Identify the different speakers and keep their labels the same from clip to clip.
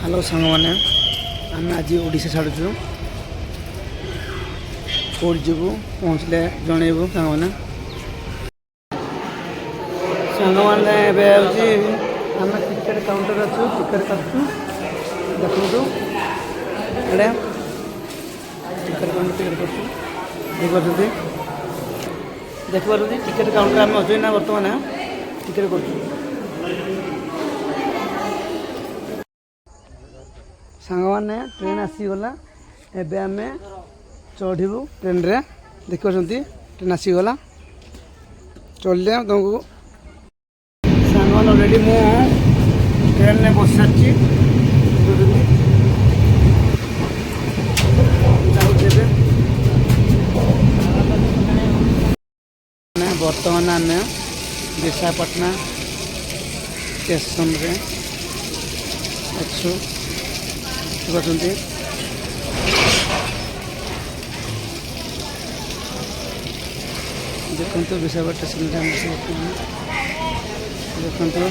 Speaker 1: hello सांग मैंने आम आज ओडिशा छाड़ू कौट जीवु पहुँचले जनइबू सांग मैंने आम टिकेट काउंटर अच्छु टिकेट काटू देखु एडे टिकेट काउंटर टिकेट कर देखिए टिकेट काउंटर आम अच्छे ना बर्तमान टिकेट कर सांग मैंने ट्रेन आसीगला एबे आम चढ़ू ट्रेन रे देखिए ट्रेन आसीगला चलिए तुमको सांग अलरेडी मु ट्रेन में बस सारी बर्तमान आम विशाखापटना स्टेशन रे अच्छु देखते देखते विशाखापट्टनम स्टेशन देखते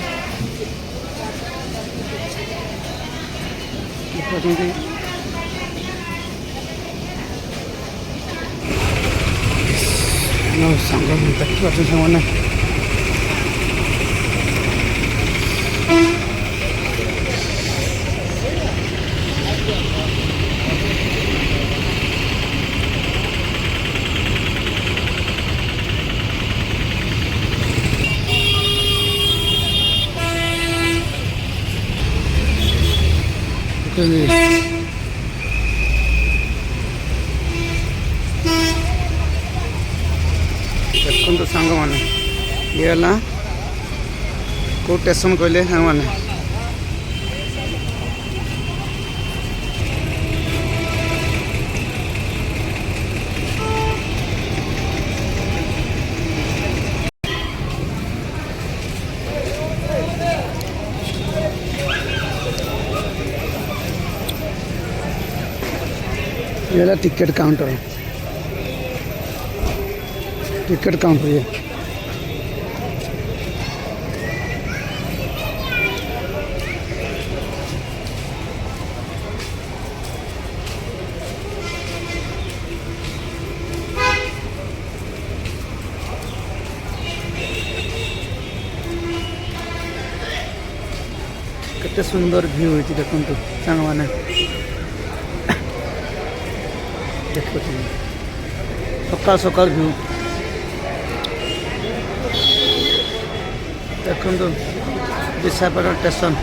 Speaker 1: सांग देखिए मैंने देखो सांग मैंने ये है कौ स्टेशन कहले सांग मैंने ये है टिकट काउंटर ये केते सुंदर व्यू होती देखो सांग मैंने देखो सकाल सकाल व्यू देखो विशाखापट्टनम स्टेशन